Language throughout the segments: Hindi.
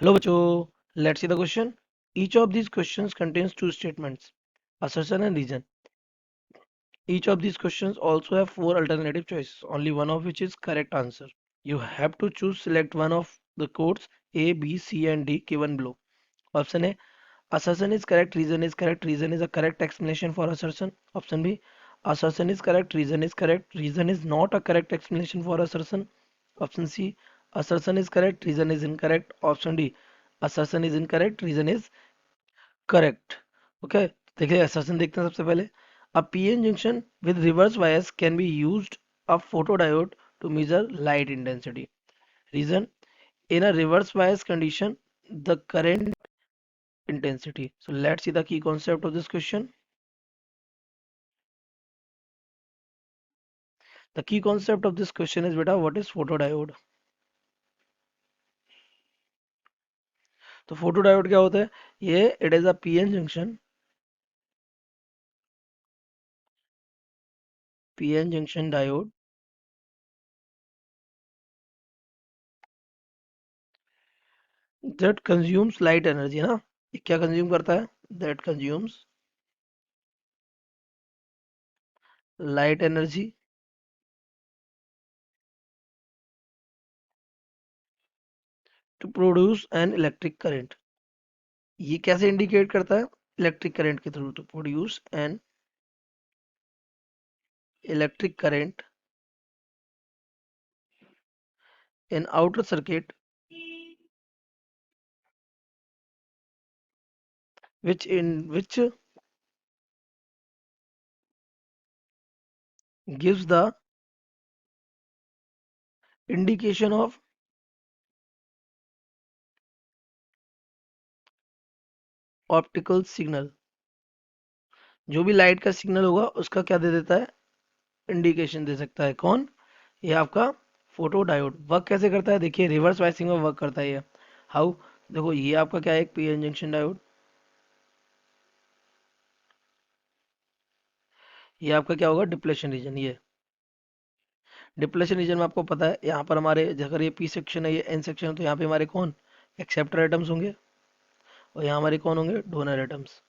Hello, Bacho. Let's see the question. Each of these questions contains two statements, assertion and reason. Each of these questions also have four alternative choices, only one of which is correct answer. You have to choose select one of the codes A, B, C, and D given below. Option A, assertion is correct, reason is correct, reason is a correct explanation for assertion. Option B, assertion is correct, reason is not a correct explanation for assertion. Option C, assertion is correct, reason is incorrect. Option D, assertion is incorrect, reason is correct okay देखिए assertion देखते हैं सबसे पहले a pn junction with reverse bias can be used a photodiode to measure light intensity reason in a reverse bias condition the current intensity so let's see the key concept of this question. The key concept of this question is beta what is photodiode. तो photodiode क्या होता है ये it is a pn junction diode that consumes light energy ना ये क्या कंज्यूम करता है that consumes light energy to produce an electric current. ये कैसे इंडिकेट करता है इलेक्ट्रिक करंट के through to produce an electric current in outer circuit which gives the indication of optical signal जो भी लाइट का सिग्नल होगा उसका क्या दे देता है इंडिकेशन दे सकता है कौन ये आपका फोटो डायोड वर्क कैसे करता है देखिए रिवर्स वाइसिंग में वर्क करता है ये हाउ देखो ये आपका क्या है एक पीएन जंक्शन डायोड ये आपका क्या होगा डिप्लेशन रीजन ये डिप्लेशन रीजन में आपको पता है यहाँ पर हमारे अगर ये पी सेक्शन है ये एन सेक्शन है तो यहाँ पे हमारे कौन एक्सेप्टर एटम्स होंगे और यहाँ हमारे कौन होंगे डोनर एटम्स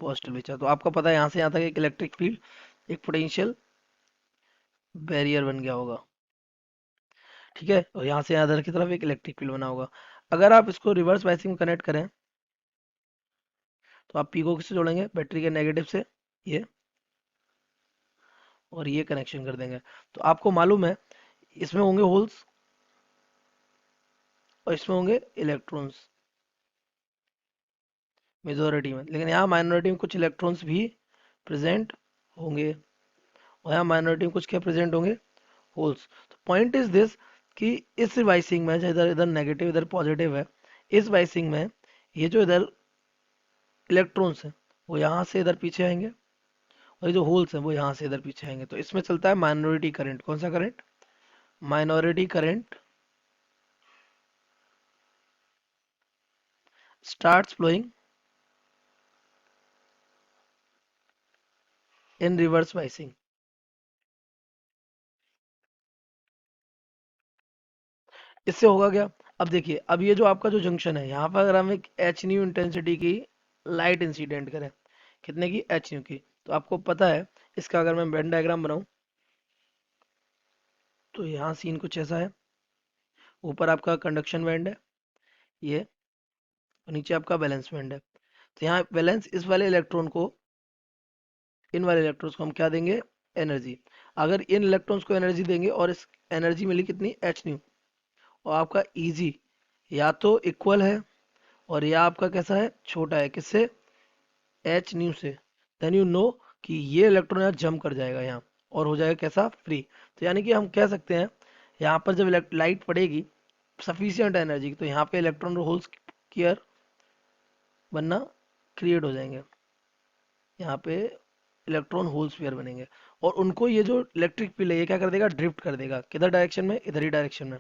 पॉजिटिव चार्ज तो आपको पता है यहाँ से यहाँ तक एक इलेक्ट्रिक फील्ड एक पोटेंशियल बैरियर बन गया होगा ठीक है और यहाँ से अदर की तरफ एक इलेक्ट्रिक फील्ड बना होगा अगर आप इसको रिवर्स बायसिंग में कनेक्ट करें तो आप पी को किससे जोड़ेंगे बैटरी के नेगेटिव से ये और ये कनेक्शन कर देंगे तो आपको मालूम है इसमें होंगे होल्स और इसमें होंगे इलेक्ट्रॉन्स मेजोरिटी में लेकिन यहाँ माइनॉरिटी में कुछ इलेक्ट्रॉन्स भी प्रेजेंट होंगे और यहाँ माइनॉरिटी में कुछ क्या प्रेजेंट होंगे होल्स तो पॉइंट इज दिस कि इस वाइसिंग में इधर इधर नेगेटिव इधर पॉजिटिव है इस वाइसिंग में ये जो इधर इलेक्ट्रॉन्स हैं वो यहाँ से इधर पीछे आएंगे और ये जो होल्स हैं वो यहाँ से इधर पीछे आएंगे तो इसमें चलता है माइनॉरिटी करंट कौन सा current minority current starts flowing in reverse biasing इससे होगा क्या अब देखिए अब ये जो आपका जो जंक्शन है यहाँ पर अगर हम एक एच न्यू इंटेंसिटी की लाइट इंसिडेंट करें कितने की एच न्यू की तो आपको पता है इसका अगर मैं वेन डायग्राम बनाऊं तो यहाँ सीन कुछ ऐसा है ऊपर आपका कंडक्शन बैंड है ये और नीचे आपका वैलेंस बैंड है तो यहाँ वैलेंस इस वाले इलेक्ट्रॉन को इन वाले इलेक्ट्रॉन्स को हम क्या देंगे एनर्जी अगर इन इलेक्ट्रॉन्स को एनर्जी देंगे और इस एनर्जी मिली कितनी एच न्यू और आपका इजी या तो इक्वल है और या आपका कैसा है छोटा है किससे एच न्यू से देन यू नो कि ये इलेक्ट्रॉन यहाँ जंप कर जाएगा यहाँ और हो जाएगा कैसा फ्री तो यानी कि हम कह सकते हैं यहाँ पर जब लाइट पड़ेगी सफिशियंट एनर्जी तो यहाँ पे इलेक्ट्रॉन होल्स केयर बनना क्रिएट हो जाएंगे यहाँ पे इलेक्ट्रॉन होल स्फीयर बनेंगे और उनको ये जो इलेक्ट्रिक फील्ड है ये क्या कर देगा ड्रिफ्ट कर देगा किधर डायरेक्शन में इधर ही डायरेक्शन में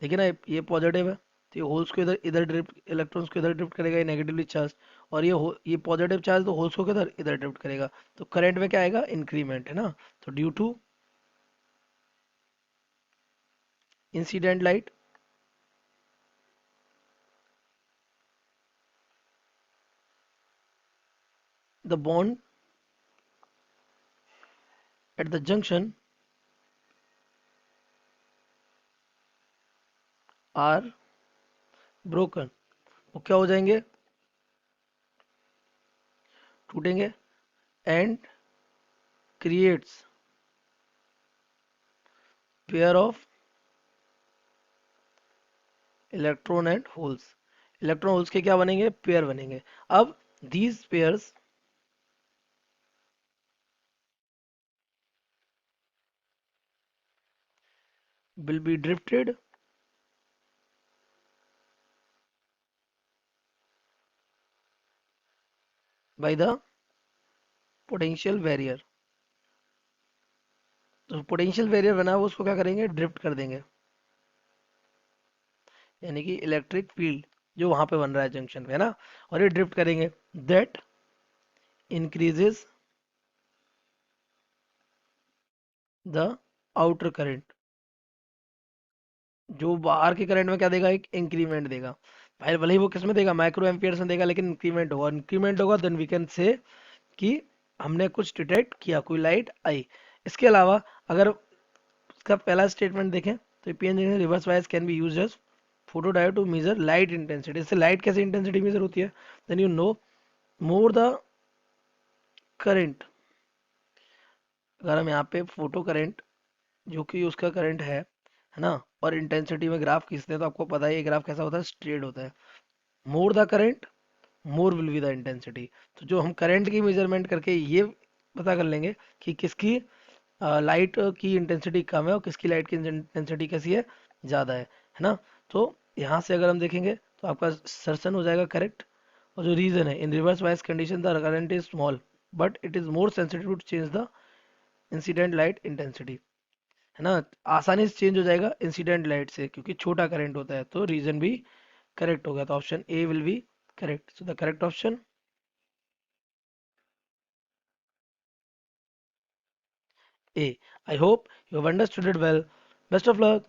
देखिए ना ये पॉजिटिव है तो ये होल्स को इधर इधर ड्रिफ्ट इलेक्ट्रॉन्स को इधर ड्रिफ्ट करेगा ये नेगेटिवली चार्ज और ये पॉजिटिव चार्ज तो होल्स को किधर इधर ड्रिफ्ट करेगा तो करंट में क्या आएगा इंक्रीमेंट है ना तो due to incident light the bond at the junction are broken, वो क्या हो जाएंगे, टूटेंगे, and creates pair of electron and holes, electron holes के क्या बनेंगे, पेयर बनेंगे। अब these pairs will be drifted by the potential barrier, तो पोटेंशियल बैरियर बना हुआ उसको क्या करेंगे, ड्रिफ्ट कर देंगे, यानी कि इलेक्ट्रिक फील्ड जो वहां पे बन रहा है जंक्शन पे, है ना, और ये ड्रिफ्ट करेंगे, that increases the outer current, जो बाहर के करंट में क्या देगा, एक इंक्रीमेंट देगा, भाई भले ही वो किस में देगा, माइक्रो एम्पियर्स में देगा, लेकिन इंक्रीमेंट होगा, देन वी कैन से कि हमने कुछ डिटेक्ट किया, कोई लाइट आई। इसके अलावा अगर इसका पहला स्टेटमेंट देखें तो PN junction reverse bias can be used as photo diode to measure light intensity, इससे लाइट कैसे इंटेंसिटी मेजर होती है, then you know more the current, अगर हम यहाँ पे फोटो करंट जो कि उसका करंट है ना, और इंटेंसिटी में ग्राफ खींचते हैं तो आपको पता है ये ग्राफ कैसा होता है, स्ट्रेट होता है, मोर the current more will be the intensity, तो जो हम करंट की मेजरमेंट करके ये पता कर लेंगे कि किसकी लाइट की इंटेंसिटी कम है और किसकी लाइट की इंटेंसिटी कैसी है, ज़्यादा है ना। तो यहाँ से अगर हम देखेंगे तो आपका सर्सन हो जाएगा करेक्ट, और जो रीज़न है, in reverse bias condition the current is small but it is more sensitive to change the incident light intensity, है ना, आसानी से चेंज हो जाएगा इंसिडेंट लाइट से क्योंकि छोटा करंट होता है, तो रीजन भी करेक्ट हो गया, तो option A will be correct, so the correct option A. I hope you have understood it well. Best of luck.